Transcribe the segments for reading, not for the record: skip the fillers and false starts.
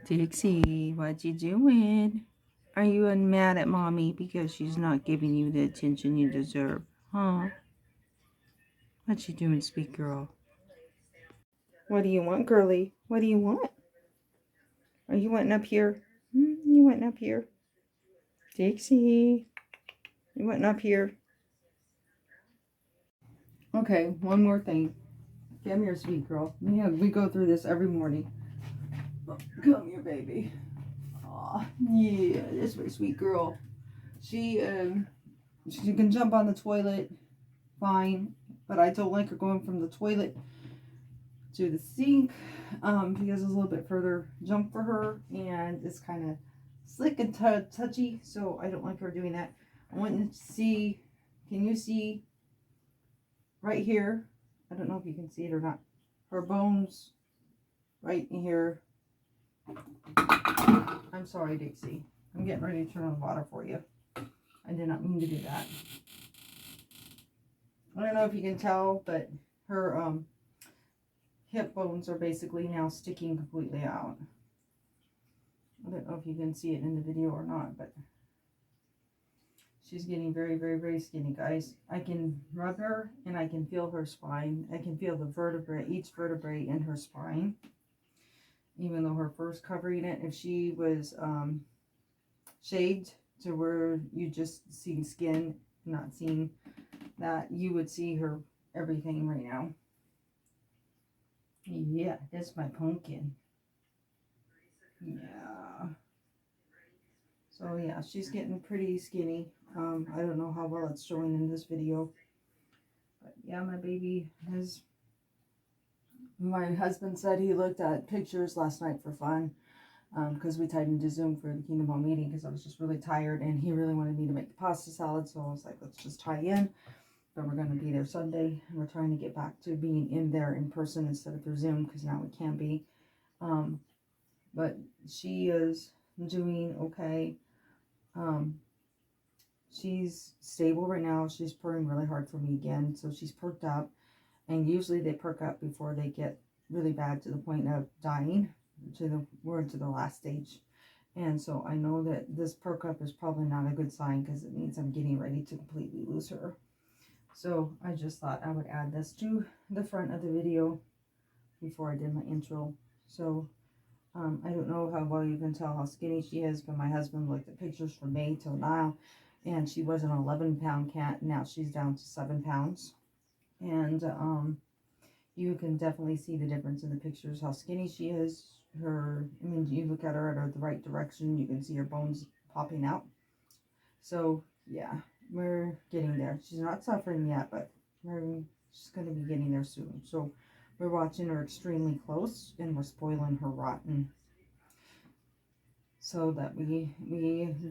Dixie, what you doing? Are you mad at mommy because she's not giving you the attention you deserve? Huh? What you doing, sweet girl? What do you want, girly? What do you want? Are you wanting up here? You wanting up here? Dixie, you wanting up here? Okay, one more thing. Come here, sweet girl. Yeah, we go through this every morning. Come here, baby. Aw, yeah, this way, sweet girl. She can jump on the toilet, fine, but I don't like her going from the toilet to the sink because it's a little bit further jump for her, and it's kind of slick and touchy, so I don't like her doing that. I want you to see, can you see right here? I don't know if you can see it or not. Her bones right in here. I'm sorry, Dixie. I'm getting ready to turn on the water for you. I did not mean to do that. I don't know if you can tell, but her hip bones are basically now sticking completely out. I don't know if you can see it in the video or not, but she's getting very, very, very skinny, guys. I can rub her and I can feel her spine. I can feel the vertebrae, each vertebrae in her spine. Even though her fur's covering it, if she was shaved to where you just see skin, not seeing that, you would see her everything right now. Yeah, that's my pumpkin. Yeah. So yeah, she's getting pretty skinny. I don't know how well it's showing in this video. But yeah, my baby has... My husband said he looked at pictures last night for fun. Because we tied into Zoom for the Kingdom Hall meeting because I was just really tired and he really wanted me to make the pasta salad. So I was like, let's just tie in. But we're going to be there Sunday. And we're trying to get back to being in there in person instead of through Zoom because now we can be. But she is doing okay. She's stable right now. She's purring really hard for me again. So she's perked up. And usually they perk up before they get really bad to the point of dying. We're into the last stage. And so I know that this perk up is probably not a good sign because it means I'm getting ready to completely lose her. So I just thought I would add this to the front of the video before I did my intro. So I don't know how well you can tell how skinny she is, but my husband looked at pictures from May till now, and she was an 11-pound cat. Now she's down to 7 pounds. And you can definitely see the difference in the pictures, how skinny she is. I mean, you look at her the right direction, you can see her bones popping out. So yeah, we're getting there. She's not suffering yet, but she's going to be getting there soon. So we're watching her extremely close, and we're spoiling her rotten, so that we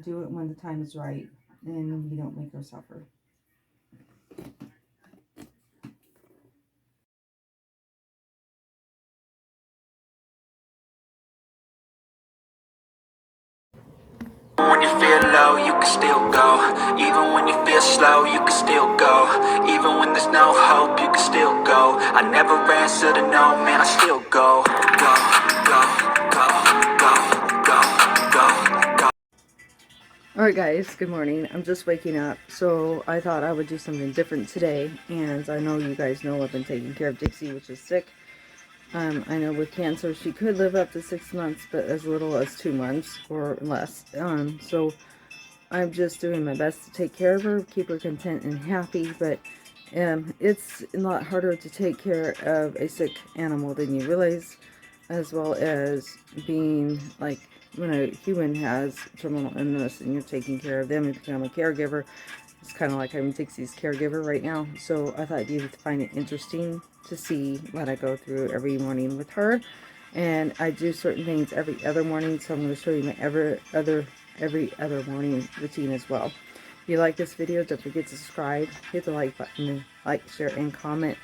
do it when the time is right, and we don't make her suffer. When you feel low, you can still go. Even when you feel slow, you can still go. Even when there's no hope, you can still go. I never answer to no, man, I still go. Go, go, go, go, go, go, go. Alright guys, good morning. I'm just waking up, so I thought I would do something different today. And I know you guys know I've been taking care of Dixie, which is sick. I know with cancer she could live up to 6 months, but as little as 2 months or less. So I'm just doing my best to take care of her, keep her content and happy, but it's a lot harder to take care of a sick animal than you realize, as well as being like when a human has terminal illness and you're taking care of them and become a caregiver. It's kind of like I'm Dixie's caregiver right now, so I thought you'd find it interesting to see what I go through every morning with her. And I do certain things every other morning, so I'm going to show you my every other morning routine as well. If you like this video, don't forget to subscribe, hit the like button, like, share, and comment.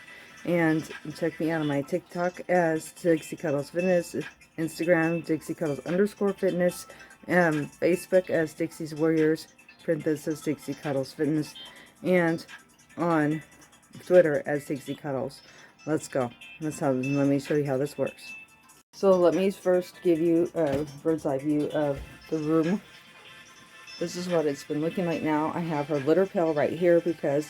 And check me out on my TikTok as Dixie Cuddles Fitness, Instagram Dixie Cuddles _fitness, Facebook as Dixie's Warriors, parenthesis Dixie Cuddles Fitness, and on Twitter as Dixie Cuddles. Let's go. Let me show you how this works. So let me first give you a bird's eye view of the room. This is what it's been looking like now. I have her litter pail right here because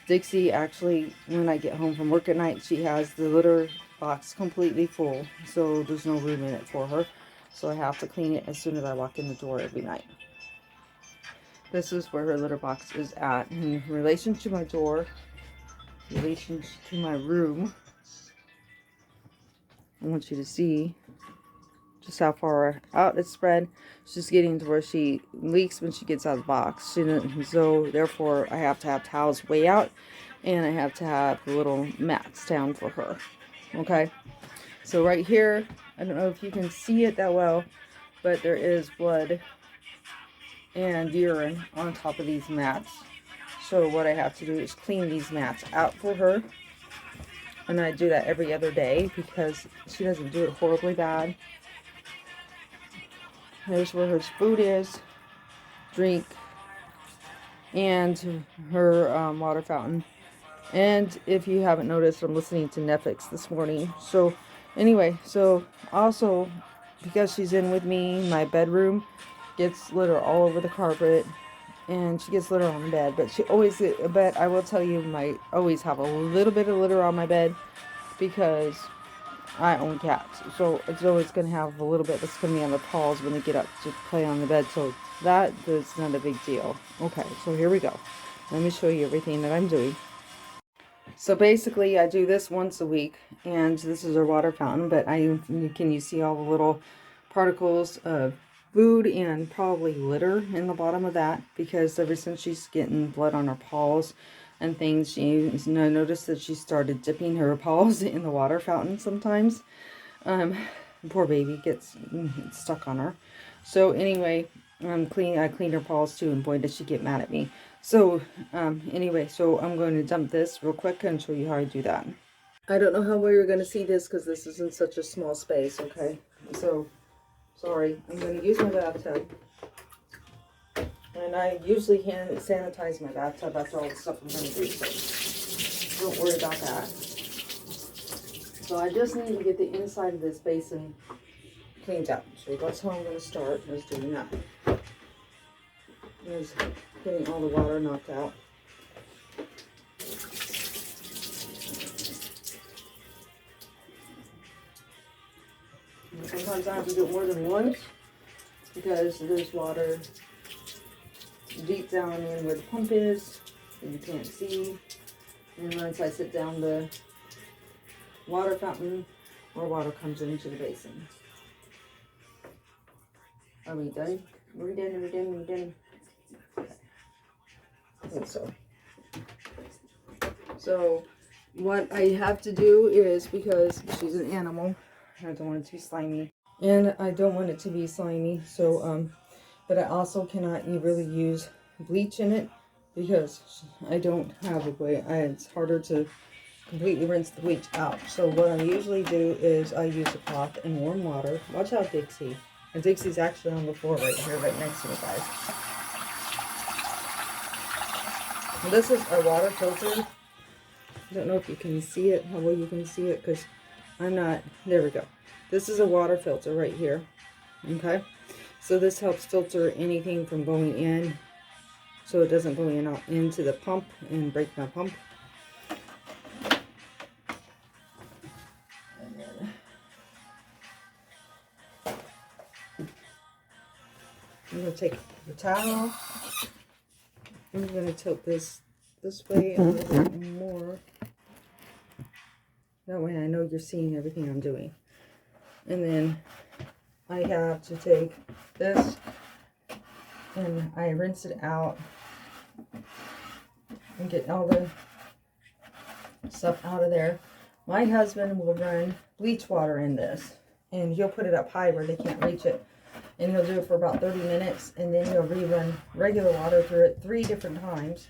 Dixie actually, when I get home from work at night, she has the litter box completely full. So there's no room in it for her. So I have to clean it as soon as I walk in the door every night. This is where her litter box is at. In relation to my door, in relation to my room, I want you to see just how far out it's spread. She's getting to where she leaks when she gets out of the box. So therefore I have to have towels way out, and I have to have little mats down for her. Okay, so right here, I don't know if you can see it that well, but there is blood and urine on top of these mats. So what I have to do is clean these mats out for her, and I do that every other day because she doesn't do it horribly bad. Here's where her food is, drink, and her water fountain. And if you haven't noticed, I'm listening to Netflix this morning. So anyway, so also because she's in with me, my bedroom gets litter all over the carpet, and she gets litter on the bed. But she always, but I will tell you, I always have a little bit of litter on my bed because I own cats, so it's always going to have a little bit that's going to be on the paws when they get up to play on the bed, so that is not a big deal. Okay, so here we go. Let me show you everything that I'm doing. So basically, I do this once a week, and this is our water fountain, but can you see all the little particles of food and probably litter in the bottom of that, because ever since she's getting blood on her paws and things, I noticed that she started dipping her paws in the water fountain sometimes. Poor baby gets stuck on her. So anyway, I cleaned her paws too, and boy did she get mad at me. So anyway, so I'm going to dump this real quick and show you how I do that. I don't know how well you're going to see this because this is in such a small space, okay? So, sorry, I'm going to use my bathtub. And I usually hand sanitize my bathtub after all the stuff I'm going to do, so don't worry about that. So I just need to get the inside of this basin cleaned out. So that's how I'm going to start, is doing that. Is getting all the water knocked out. And sometimes I have to do it more than once because there's water deep down in where the pump is that you can't see. And once I sit down the water fountain, more water comes into the basin. Are we done? Are we done? Are we done? Are we done? Okay. I think so. So what I have to do is, because she's an animal, I don't want it to be slimy. And I don't want it to be slimy, so but I also cannot really use bleach in it because I don't have a way. It's harder to completely rinse the bleach out. So what I usually do is I use a cloth and warm water. Watch out, Dixie. And Dixie's actually on the floor right here, right next to me, guys. And this is our water filter. I don't know if you can see it, how well you can see it, because I'm not, there we go. This is a water filter right here, okay? So this helps filter anything from going in, so it doesn't go into the pump and break my pump. And then I'm going to take the towel. I'm going to tilt this way a little bit more. That way I know you're seeing everything I'm doing. And then I have to take this and I rinse it out and get all the stuff out of there. My husband will run bleach water in this, and he'll put it up high where they can't reach it. And he'll do it for about 30 minutes, and then he'll rerun regular water through it 3 different times.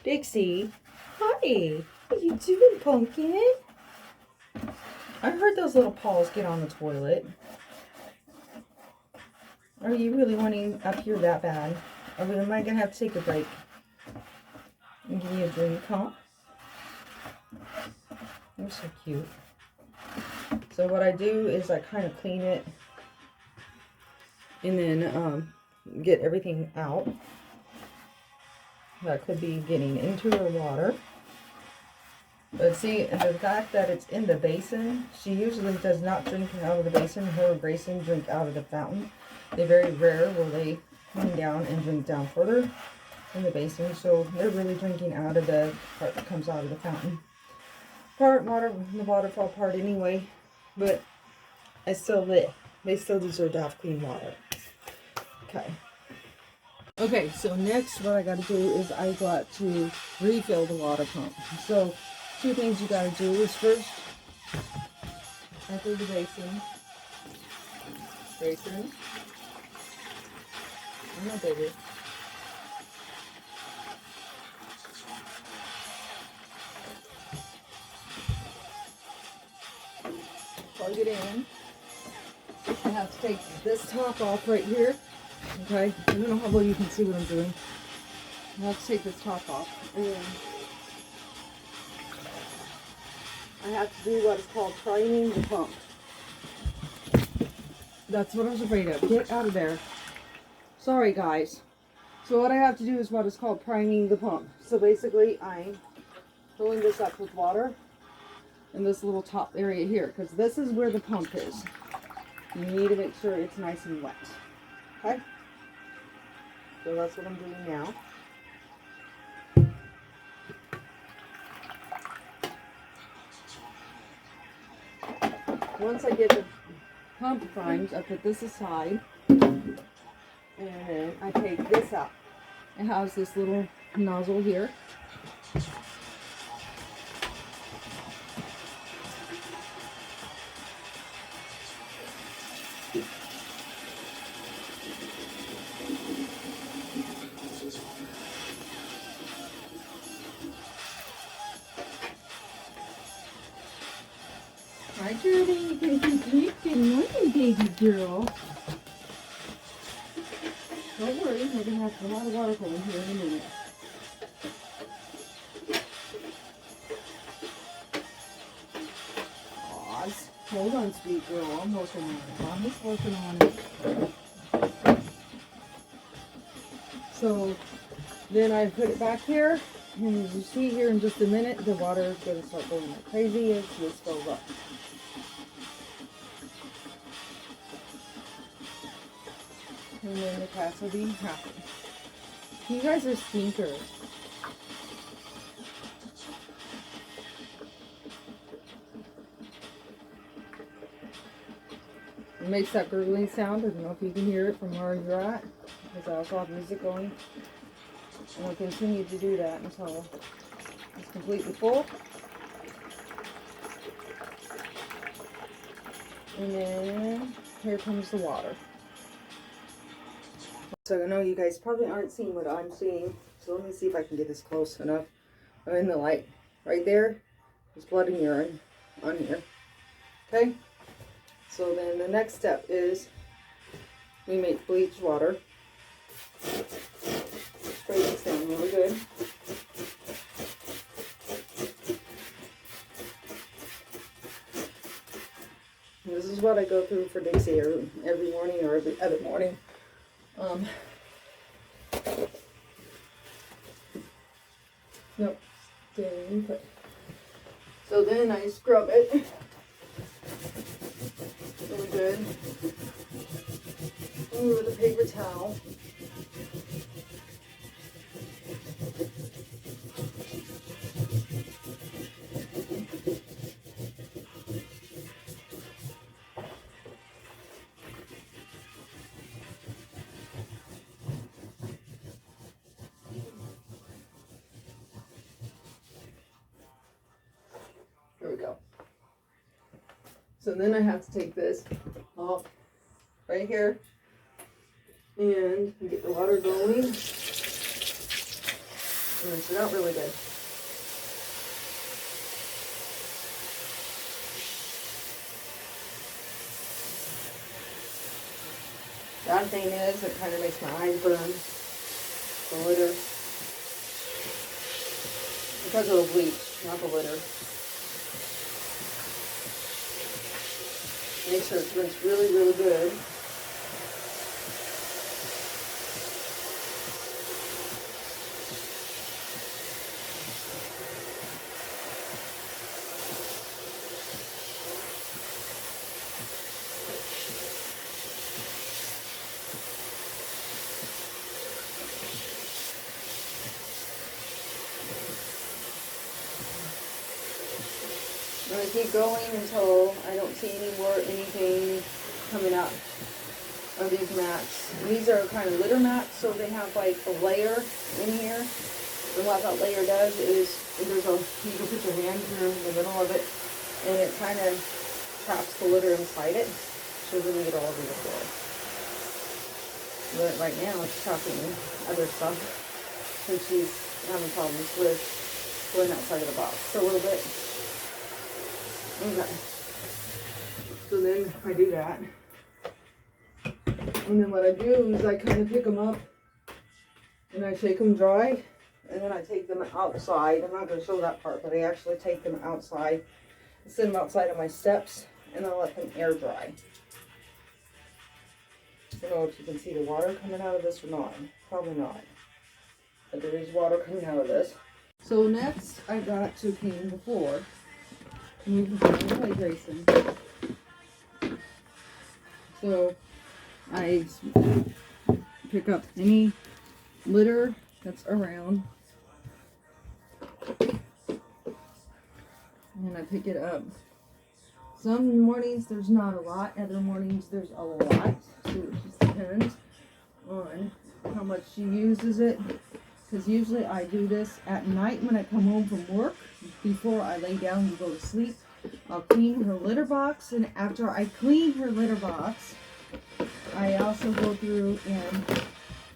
Dixie, hi. What you doing, pumpkin? I heard those little paws get on the toilet. Are you really wanting up here that bad? Or am I going to have to take a break and give you a drink, huh? You're so cute. So what I do is I kind of clean it and then get everything out that could be getting into her water. But see, the fact that it's in the basin, she usually does not drink out of the basin. Her and Grayson drink out of the fountain. They're very rare where they come down and drink down further in the basin. So they're really drinking out of the part that comes out of the fountain part, the waterfall part anyway. But they still deserve to have clean water. Okay. Okay, so next what I got to do is I got to refill the water pump. So two things you got to do is first, empty the basin. I'm not baby. Plug it in. I have to take this top off right here. Okay, I don't know how well you can see what I'm doing. I have to take this top off. And I have to do what is called priming the pump. That's what I was afraid of. Get out of there. Sorry, guys. So what I have to do is what is called priming the pump. So basically, I'm filling this up with water in this little top area here, because this is where the pump is. You need to make sure it's nice and wet. Okay? So that's what I'm doing now. Once I get the pump primed, I put this aside, and then I take this out. It has this little nozzle here. Hi, Judy. Good morning, baby girl. Don't worry, we're going to have a lot of water going here in a minute. Pause. Hold on, sweet girl. I'm working on it. I'm just working on it. So, then I put it back here. And as you see here in just a minute, the water is going to start going like crazy as this fills up. And then the cats will be happy. You guys are stinkers. It makes that gurgling sound. I don't know if you can hear it from where you're at, because I also have music going. And we'll continue to do that until it's completely full. And then here comes the water. So I know you guys probably aren't seeing what I'm seeing. So let me see if I can get this close enough. I'm in the light. Right there is blood and urine on here. Okay? So then the next step is we make bleach water. Spray this down really good. And this is what I go through for Dixie every morning or every other morning. Nope. Stay put. So then I scrub it really good with a paper towel. Here we go. So then I have to take this off right here and get the water going and rinse it out really good. Bad thing is it kind of makes my eyes burn, the litter, because of the bleach, not the litter. Make sure it's rinsed really, really good. I'm going to keep going until I don't see anything coming up of these mats. And these are kind of litter mats, so they have like a layer in here. And what that layer does is there's a, you can put your hand through the middle of it, and it kind of traps the litter inside it, so it doesn't get all over the floor. But right now it's trapping other stuff, since she's having problems with going outside of the box. So a little bit. Okay. So then I do that. And then what I do is I kind of pick them up and I shake them dry. And then I take them outside. I'm not going to show that part, but I actually take them outside. I set them outside of my steps and I let them air dry. I don't know if you can see the water coming out of this or not. Probably not. But there is water coming out of this. So next I got to clean the floor. Move the plate racing. So I pick up any litter that's around and I pick it up. Some mornings there's not a lot, other mornings there's a lot. So it just depends on how much she uses it. Because usually I do this at night when I come home from work. Before I lay down to go to sleep, I'll clean her litter box. And after I clean her litter box, I also go through and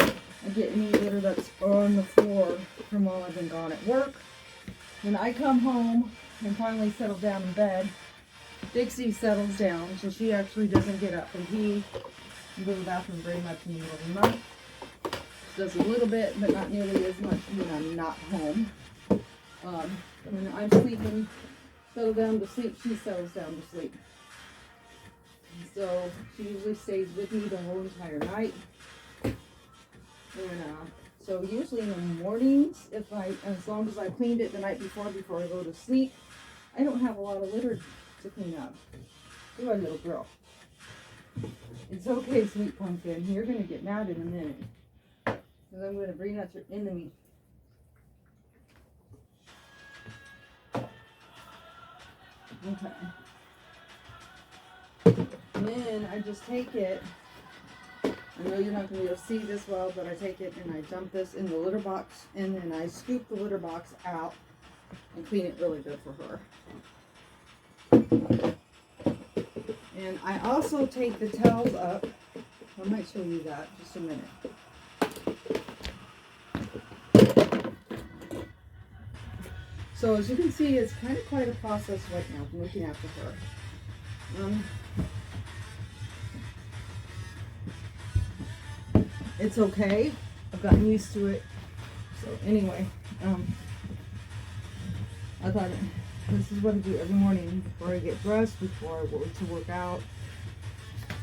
I get any litter that's on the floor from while I've been gone at work. When I come home and finally settle down in bed, Dixie settles down, so she actually doesn't get up. And he can go to the bathroom very much in the middle of the night. Does a little bit, but not nearly as much when I'm not home. When I'm sleeping, settle down to sleep, she settles down to sleep. So she usually stays with me the whole entire night. And so usually in the mornings, as long as I cleaned it the night before I go to sleep, I don't have a lot of litter to clean up. Do I, little girl? It's okay, sweet pumpkin. You're gonna get mad in a minute. Because I'm going to bring out your enemy. Okay. And then I just take it. I know you're not going to be able to see this well, but I take it and I dump this in the litter box. And then I scoop the litter box out and clean it really good for her. And I also take the towels up. I might show you that just a minute. So as you can see, it's kind of quite a process right now from looking after her. It's okay. I've gotten used to it. So anyway, I thought this is what I do every morning before I get dressed, before I go to work out.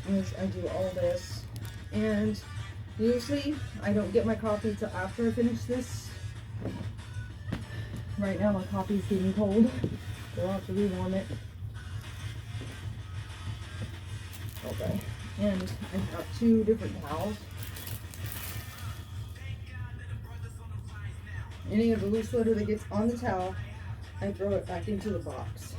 Is I do all this. And usually I don't get my coffee till after I finish this. Right now my coffee's getting cold, so I'll have to rewarm it. Okay, and I've got 2 different towels. Any of the loose litter that gets on the towel, I throw it back into the box.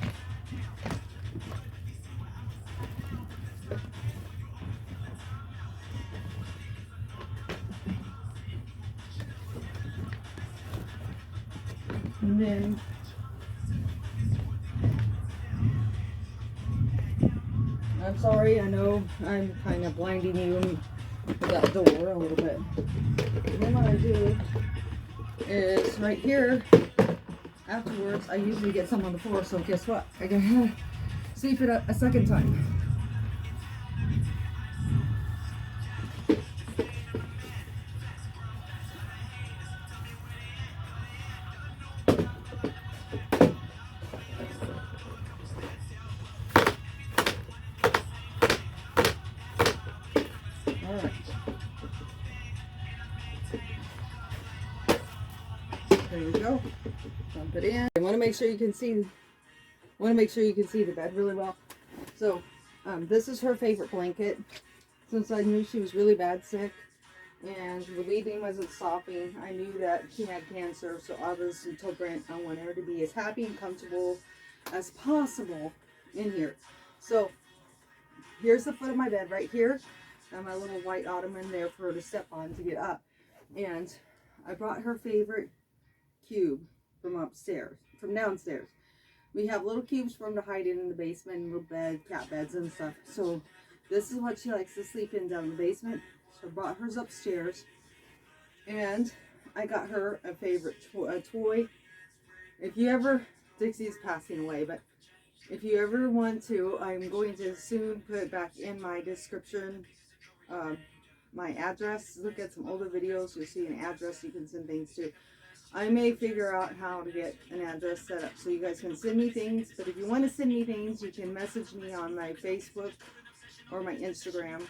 And then I'm sorry, I know I'm kind of blinding you with that door a little bit. And then what I do is right here, afterwards, I usually get some on the floor, so guess what? I gotta sweep it up a second time. you go. Dump it in. I want to make sure you can see. The bed really well. So, this is her favorite blanket. Since I knew she was really bad sick, and the weeping wasn't stopping, I knew that she had cancer. So obviously told Brent I want her to be as happy and comfortable as possible in here. So here's the foot of my bed right here, and my little white ottoman there for her to step on to get up. And I brought her favorite cube from downstairs. We have little cubes for them to hide in the basement, little bed, cat beds and stuff. So this is what she likes to sleep in down in the basement. So I brought hers upstairs, and I got her a favorite toy. If you ever, Dixie's passing away, but if you ever want to, I'm going to soon put back in my description my address. Look at some older videos, you'll see an address you can send things to. I may figure out how to get an address set up so you guys can send me things. But if you want to send me things, you can message me on my Facebook or my Instagram,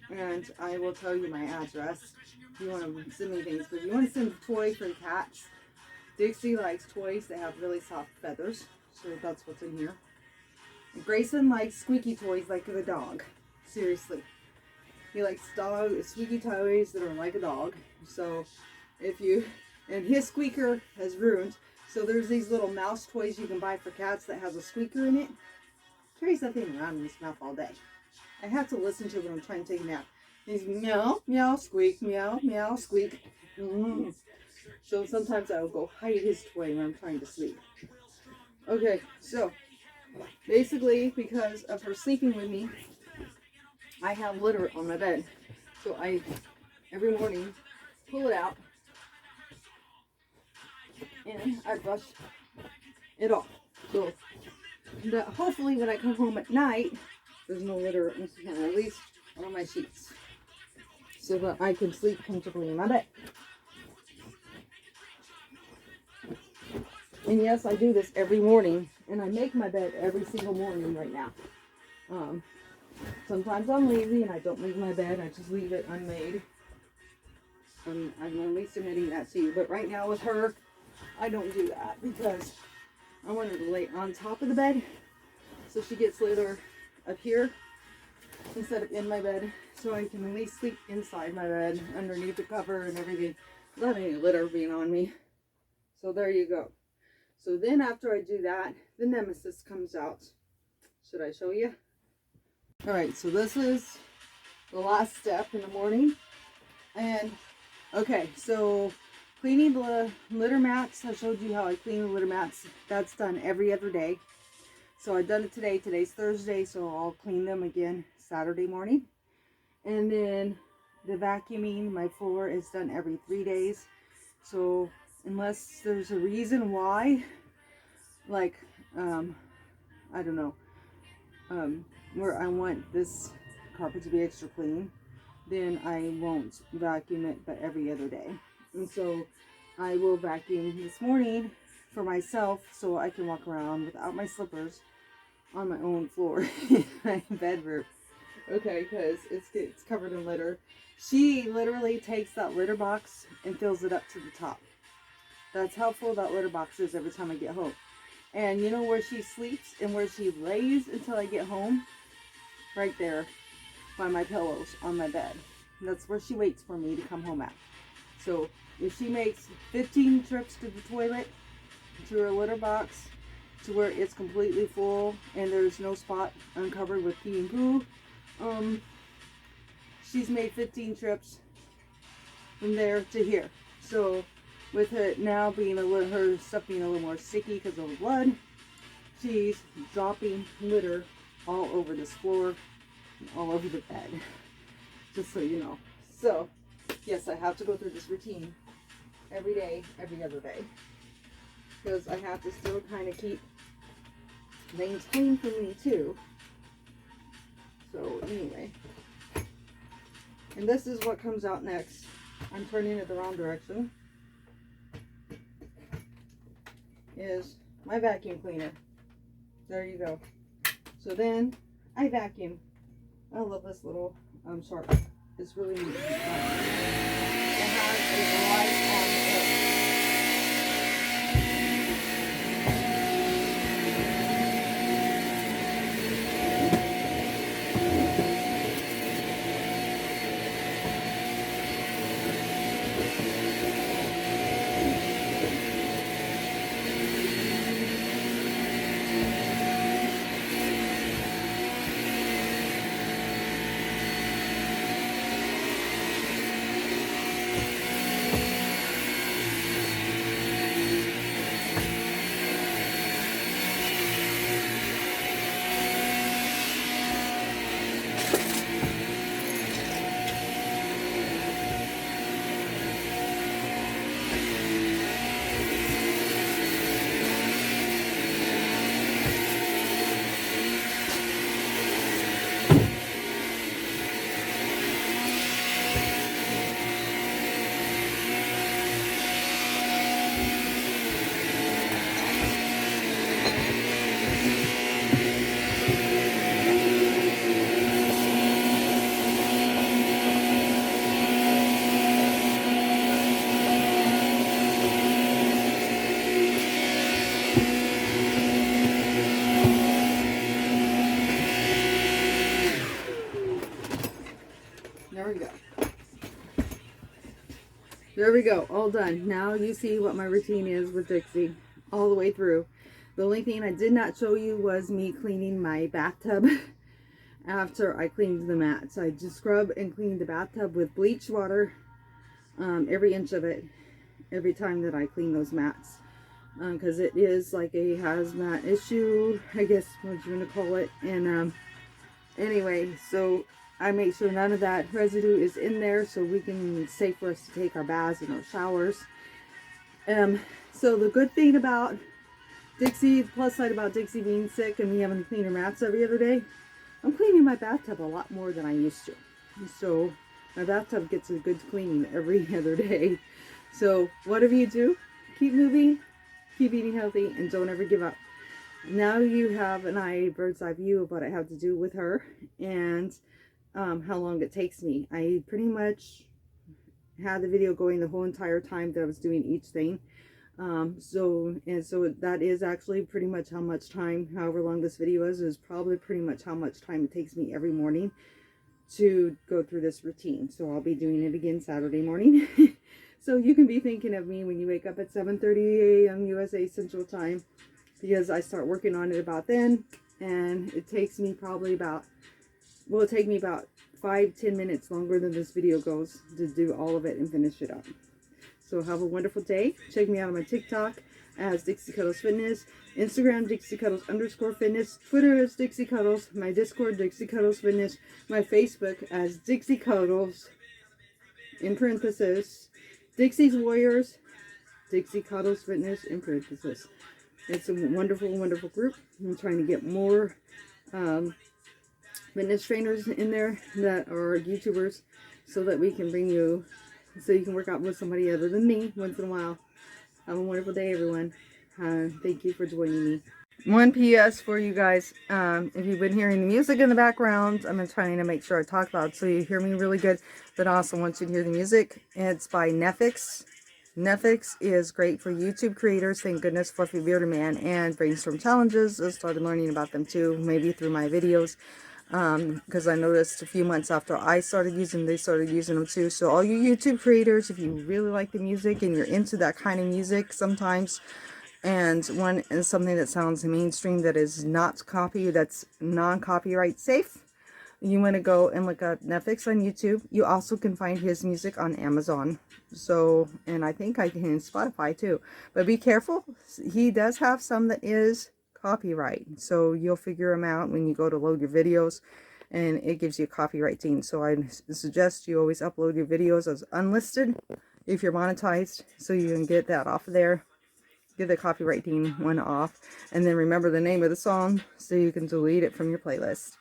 and I will tell you my address if you want to send me things. But if you want to send a toy for the cats, Dixie likes toys that have really soft feathers, so that's what's in here. And Grayson likes squeaky toys like the dog. Seriously. He likes squeaky toys that are like a dog. So and his squeaker has ruined. So there's these little mouse toys you can buy for cats that has a squeaker in it. Carries that thing around in his mouth all day. I have to listen to it when I'm trying to take a nap. He's meow, meow, squeak, meow, meow, squeak. So sometimes I will go hide his toy when I'm trying to sleep. Okay, so basically because of her sleeping with me, I have litter on my bed. So I, every morning, pull it out, and I brush it off. So that hopefully when I come home at night, there's no litter, at least on my sheets, so that I can sleep comfortably in my bed. And yes, I do this every morning, and I make my bed every single morning right now. Sometimes I'm lazy and I don't make my bed, I just leave it unmade. I'm at least admitting that to you. But right now with her, I don't do that because I want her to lay on top of the bed, so she gets litter up here instead of in my bed, so I can at least sleep inside my bed underneath the cover and everything without any litter being on me. So there you go. So then after I do that, the nemesis comes out. Should I show you? Alright, so this is the last step in the morning. And okay, so cleaning the litter mats. I showed you how I clean the litter mats. That's done every other day. So I've done it today. Today's Thursday, so I'll clean them again Saturday morning. And then the vacuuming my floor is done every 3 days. So unless there's a reason why, like I don't know, where I want this carpet to be extra clean, then I won't vacuum it, but every other day. And so I will vacuum this morning for myself so I can walk around without my slippers on my own floor in my bedroom. Okay, because it's covered in litter. She literally takes that litter box and fills it up to the top. That's how full that litter box is every time I get home. And you know where she sleeps and where she lays until I get home? Right there by my pillows on my bed. And that's where she waits for me to come home at. So if she makes 15 trips to the toilet, to her litter box, to where it's completely full and there's no spot uncovered with pee and poo, she's made 15 trips from there to here. So with it now being her stuff being a little more sticky because of the blood, she's dropping litter all over this floor, all over the bed, just so you know. So yes, I have to go through this routine every day, every other day, because I have to still kind of keep things clean for me too. So anyway, and this is what comes out next. I'm turning it the wrong direction. Is my vacuum cleaner. There you go. So then I vacuum. I love this little sharp. It's really neat. It has a light on There we go. There we go. All done. Now you see what my routine is with Dixie all the way through. The only thing I did not show you was me cleaning my bathtub after I cleaned the mats. I just scrub and clean the bathtub with bleach water, every inch of it, every time that I clean those mats. Because it is like a hazmat issue, I guess what you're going to call it. And anyway, so I make sure none of that residue is in there so it's safe for us to take our baths and our showers. So the good thing about Dixie, the plus side about Dixie being sick and me having to clean her mats every other day, I'm cleaning my bathtub a lot more than I used to. So my bathtub gets a good cleaning every other day. So whatever you do, keep moving, keep eating healthy, and don't ever give up. Now you have an bird's eye view of what I have to do with her and how long it takes me. I pretty much had the video going the whole entire time that I was doing each thing. So that is actually pretty much how much time, however long this video is probably pretty much how much time it takes me every morning to go through this routine. So I'll be doing it again Saturday morning. So you can be thinking of me when you wake up at 7:30 a.m. USA Central Time, because I start working on it about then, and it takes me probably about, well, it'll take me about 5-10 minutes longer than this video goes to do all of it and finish it up. So have a wonderful day. Check me out on my TikTok as Dixie Cuddles Fitness, Instagram Dixie Cuddles _fitness, Twitter as Dixie Cuddles, my Discord Dixie Cuddles Fitness, my Facebook as Dixie Cuddles, in parenthesis, Dixie's Warriors, Dixie Cuddles Fitness, in parenthesis. It's a wonderful, wonderful group. I'm trying to get more fitness trainers in there that are YouTubers so that we can bring you, so you can work out with somebody other than me once in a while. Have a wonderful day, everyone. Thank you for joining me. One PS for you guys. If you've been hearing the music in the background, I'm trying to make sure I talk loud so you hear me really good, but I also want you to hear the music. It's by Netflix. Netflix is great for YouTube creators. Thank goodness Fluffy Bearded Man and Brainstorm Challenges. I started learning about them too, maybe through my videos. Because I noticed a few months after I started using them, they started using them too. So all you YouTube creators, if you really like the music and you're into that kind of music sometimes, and something that sounds mainstream that is not that's non-copyright safe, you want to go and look up Netflix on YouTube. You also can find his music on Amazon. So, and I think I can Spotify too. But be careful. He does have some that is copyright. So you'll figure them out when you go to load your videos. And it gives you a copyright thing. So I suggest you always upload your videos as unlisted if you're monetized. So you can get that off of there. Get the copyright thing one off. And then remember the name of the song so you can delete it from your playlist.